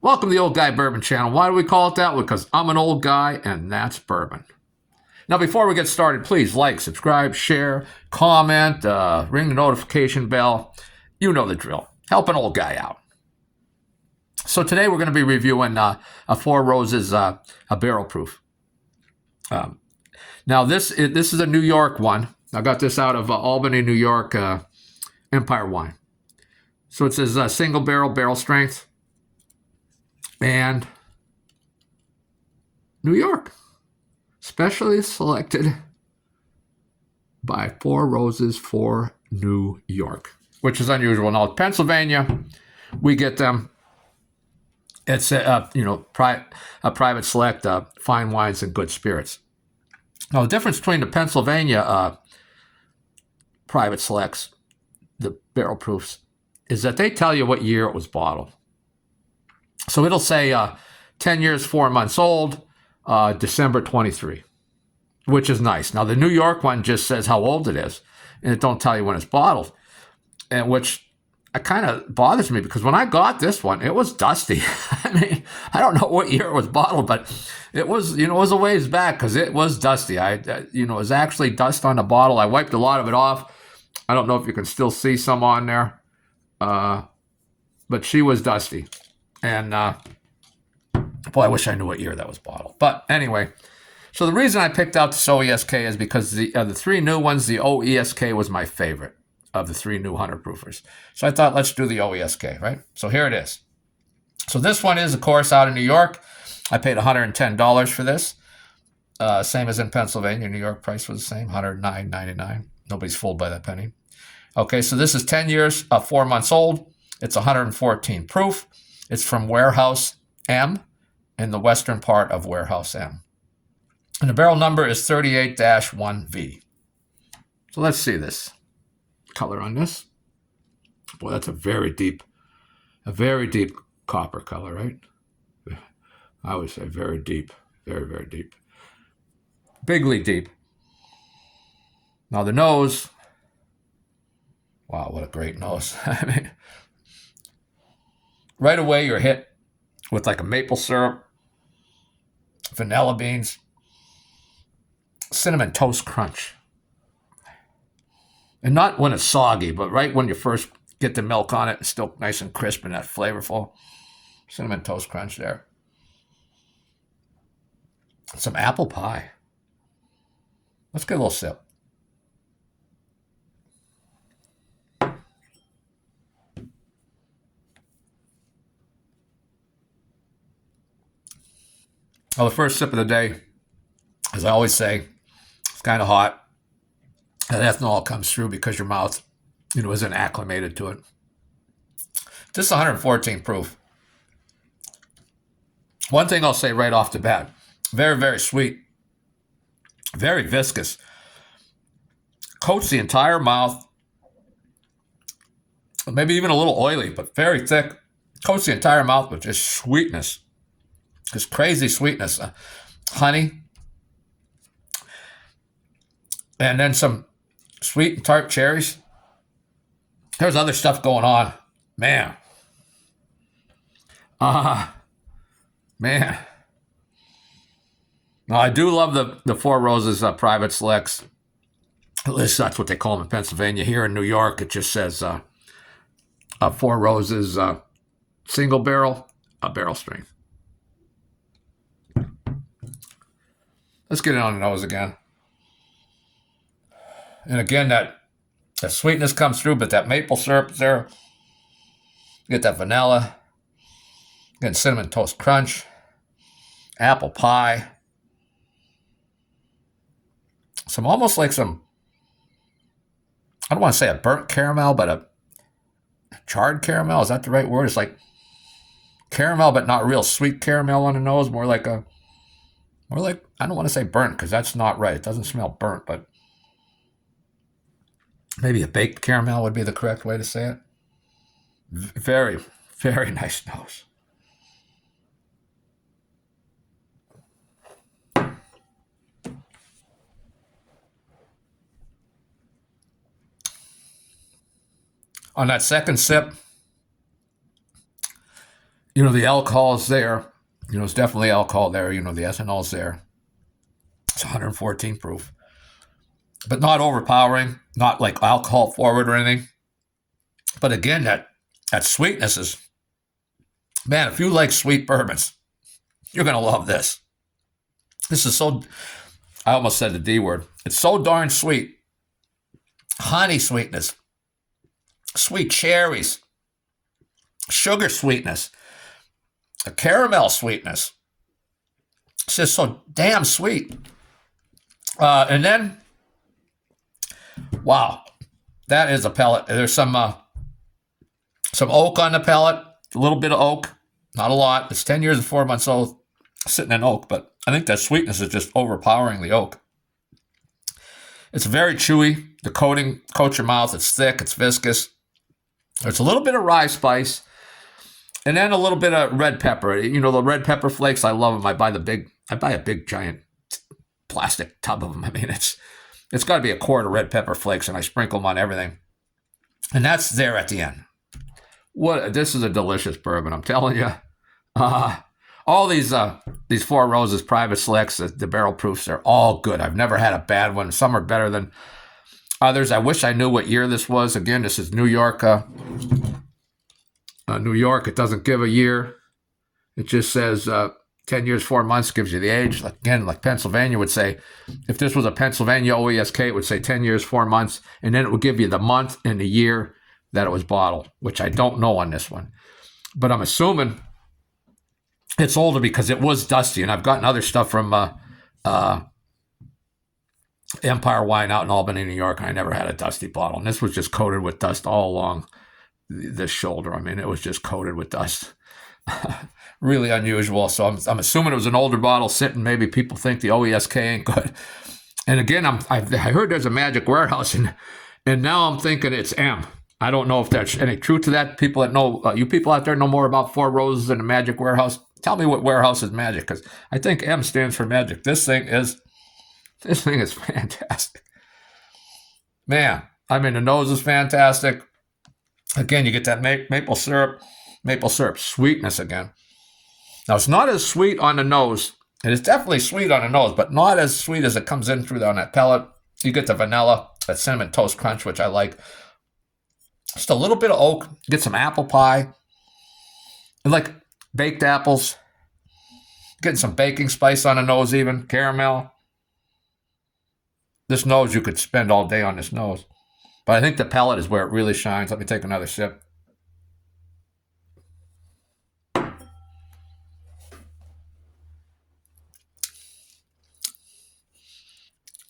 Welcome to the Old Guy Bourbon Channel. Why do we call it that? Because I'm an old guy and that's bourbon. Now, before we get started, please like, subscribe, share, comment, ring the notification bell. You know the drill. Help an old guy out. So today we're going to be reviewing a Four Roses a barrel proof. Now this is a New York one. I got this out of Albany, New York, Empire Wine. So it says single barrel strength, and New York, specially selected by Four Roses for New York, which is unusual. Now, Pennsylvania, we get them. It's a private select fine wines and good spirits. Now, the difference between the Pennsylvania private selects, the barrel proofs, is that they tell you what year it was bottled. So it'll say 10 years, 4 months old, December 23, which is nice. Now, the New York one just says how old it is, and it don't tell you when it's bottled, and which kind of bothers me because when I got this one, it was dusty. I mean, I don't know what year it was bottled, but it was, it was a ways back because it was dusty. It was actually dust on the bottle. I wiped a lot of it off. I don't know if you can still see some on there, but she was dusty. And, boy, I wish I knew what year that was bottled. But anyway, so the reason I picked out this OESK is because the three new ones, the OESK was my favorite of the three new 100 proofers. So I thought, let's do the OESK, right? So here it is. So this one is, of course, out of New York. I paid $110 for this. Same as in Pennsylvania. New York price was the same, $109.99. Nobody's fooled by that penny. Okay, so this is 10 years, 4 months old. It's 114 proof. It's from Warehouse M in the western part of Warehouse M. And the barrel number is 38-1V. So let's see this color on this. Boy, that's a very deep copper color, right? I would say very deep, very, very deep. Bigly deep. Now the nose, wow, what a great nose. I mean, right away you're hit with like a maple syrup, vanilla beans, cinnamon toast crunch. And not when it's soggy, but right when you first get the milk on it, it's still nice and crisp and that flavorful cinnamon toast crunch there. Some apple pie. Let's get a little sip. Well, the first sip of the day, as I always say, it's kind of hot. That ethanol comes through because your mouth, isn't acclimated to it. This is 114 proof. One thing I'll say right off the bat, very, very sweet, very viscous. Coats the entire mouth, maybe even a little oily, but very thick. Coats the entire mouth with just sweetness, just crazy sweetness. Honey, and then some sweet and tart cherries. There's other stuff going on. Man. Man. Now, I do love the Four Roses private selects. At least that's what they call them in Pennsylvania. Here in New York, it just says Four Roses single barrel, barrel strength. Let's get it on the nose again. And again, that sweetness comes through, but that maple syrup is there. You get that vanilla. Again, cinnamon toast crunch. Apple pie. Almost like some, I don't want to say a burnt caramel, but a charred caramel. Is that the right word? It's like caramel, but not real sweet caramel on the nose. More like, I don't want to say burnt because that's not right. It doesn't smell burnt, but maybe a baked caramel would be the correct way to say it. Very, very nice nose. On that second sip, the alcohol is there. It's definitely alcohol there. The ethanol is there. It's 114 proof, but not overpowering, not like alcohol forward or anything. But again, that sweetness is, man, if you like sweet bourbons, you're going to love this. This is so, I almost said the D word. It's so darn sweet. Honey sweetness, sweet cherries, sugar sweetness, a caramel sweetness. It's just so damn sweet. And then, wow, that is a pellet. There's some oak on the pellet, a little bit of oak, not a lot. It's 10 years and 4 months old, sitting in oak, but I think that sweetness is just overpowering the oak. It's very chewy. The coating coats your mouth. It's thick. It's viscous. There's a little bit of rye spice, and then a little bit of red pepper. The red pepper flakes. I love them. I buy a big giant plastic tub of them. I mean, it's got to be a quart of red pepper flakes, and I sprinkle them on everything, and that's there at the end. This is a delicious bourbon. I'm telling you. All these Four Roses private selects, the barrel proofs, they're all good. I've never had a bad one. Some are better than others. I wish I knew what year this was. Again, this is New York. New York. It doesn't give a year. It just says 10 years, 4 months gives you the age. Again, like Pennsylvania would say, if this was a Pennsylvania OESK, it would say 10 years, 4 months, and then it would give you the month and the year that it was bottled, which I don't know on this one. But I'm assuming it's older because it was dusty, and I've gotten other stuff from Empire Wine out in Albany, New York, and I never had a dusty bottle. And this was just coated with dust all along this shoulder. I mean, it was just coated with dust. Really unusual. So I'm assuming it was an older bottle sitting. Maybe people think the OESK ain't good. And again, I heard there's a Magic Warehouse, and now I'm thinking it's M. I don't know if there's any truth to that. People that know, you people out there know more about Four Roses and the Magic Warehouse. Tell me what warehouse is Magic, because I think M stands for Magic. This thing is fantastic. Man, I mean, the nose is fantastic. Again, you get that maple syrup sweetness again. Now, it's not as sweet on the nose. It is definitely sweet on the nose, but not as sweet as it comes in through on that pellet. You get the vanilla, that cinnamon toast crunch, which I like. Just a little bit of oak. Get some apple pie. And like baked apples. Getting some baking spice on the nose even. Caramel. This nose, you could spend all day on this nose. But I think the pellet is where it really shines. Let me take another sip.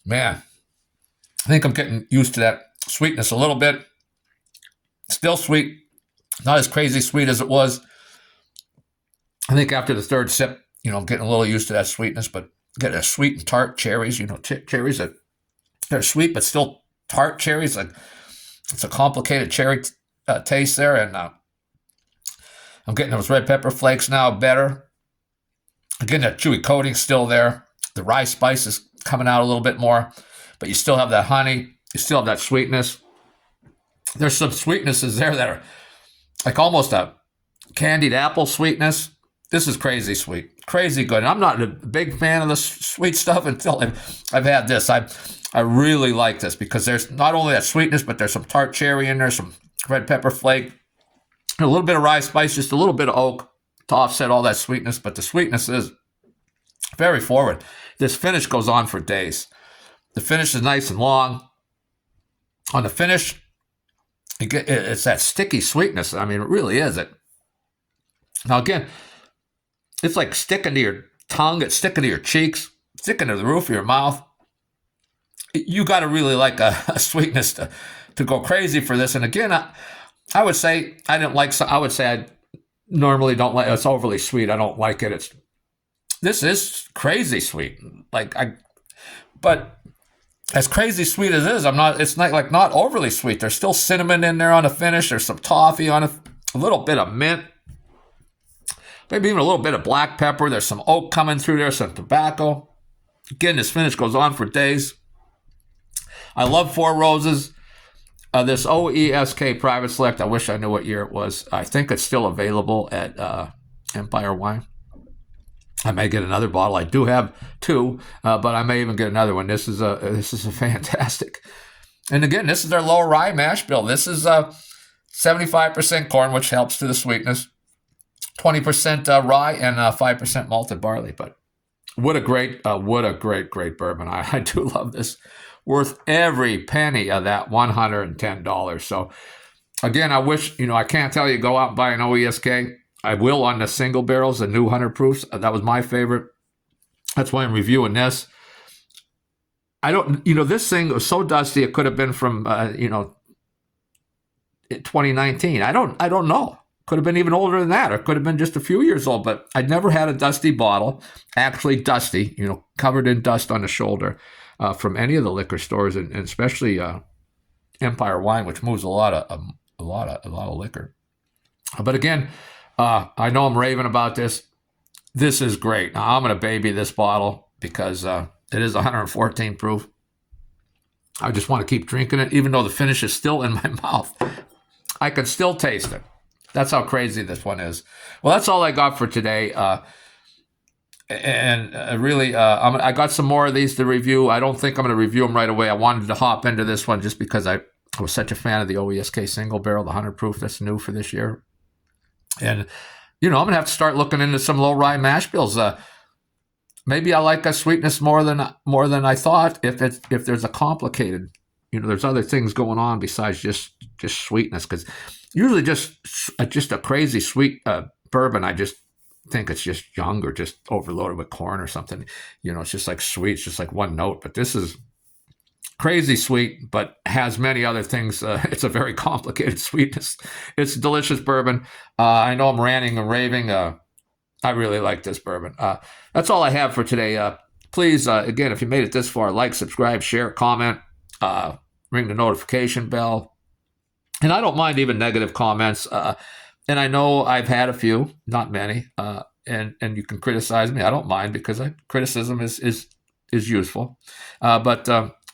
Man, I think I'm getting used to that sweetness a little bit. Still sweet. Not as crazy sweet as it was. I think after the third sip, I'm getting a little used to that sweetness, but getting a sweet and tart cherries, cherries that they're sweet, but still tart cherries. Like, it's a complicated cherry taste there. And I'm getting those red pepper flakes now better. Again, that chewy coating still there. The rye spice is coming out a little bit more, but you still have that honey. You still have that sweetness. There's some sweetnesses there that are like almost a candied apple sweetness. This is crazy sweet, crazy good. And I'm not a big fan of the sweet stuff until I've had this. I really like this because there's not only that sweetness, but there's some tart cherry in there, some red pepper flake, a little bit of rye spice, just a little bit of oak to offset all that sweetness. But the sweetness is very forward. This finish goes on for days. The finish is nice and long. On the finish, it's that sticky sweetness. I mean, it really is. Now, again, it's like sticking to your tongue. It's sticking to your cheeks, sticking to the roof of your mouth. You got to really like a sweetness to go crazy for this. And again, I would say I normally don't like it. It's overly sweet. I don't like it. This is crazy sweet. But as crazy sweet as it is, it's not overly sweet. There's still cinnamon in there on the finish. There's some toffee on it, a little bit of mint, maybe even a little bit of black pepper. There's some oak coming through there, some tobacco. Again, this finish goes on for days. I love Four Roses. This OESK Private Select, I wish I knew what year it was. I think it's still available at Empire wine. I may get another bottle. I do have two, but I may even get another one. This is a fantastic. And again, this is their low rye mash bill. This is 75% corn, which helps to the sweetness. 20% rye and 5% malted barley. But what a great bourbon. I do love this. Worth every penny of that $110. So again, I wish, I can't tell you go out and buy an OESK. I will on the single barrels, the new 100 proofs. That was my favorite. That's why I'm reviewing this. I don't, this thing was so dusty. It could have been from, 2019. I don't know. Could have been even older than that, or could have been just a few years old. But I'd never had a dusty bottle, actually dusty, covered in dust on the shoulder, from any of the liquor stores, and especially Empire Wine, which moves a lot of liquor. But again, I know I'm raving about this. This is great. Now, I'm going to baby this bottle because it is 114 proof. I just want to keep drinking it, even though the finish is still in my mouth. I can still taste it. That's how crazy this one is. Well, that's all I got for today. Really, I got some more of these to review. I don't think I'm going to review them right away. I wanted to hop into this one just because I was such a fan of the OESK single barrel, the 100 proof that's new for this year. And, I'm going to have to start looking into some low rye mash bills. Maybe I like a sweetness more than I thought. If there's a complicated, there's other things going on besides just sweetness. Because usually just a crazy sweet bourbon, I just think it's just young or just overloaded with corn or something. It's just like sweet. It's just like one note. But this is crazy sweet, but has many other things. It's a very complicated sweetness. It's a delicious bourbon. I know I'm ranting and raving. I really like this bourbon. That's all I have for today. Please, again, if you made it this far, like, subscribe, share, comment, ring the notification bell. And I don't mind even negative comments. And I know I've had a few, not many. And you can criticize me. I don't mind because criticism is useful.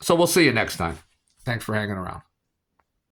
So we'll see you next time. Thanks for hanging around.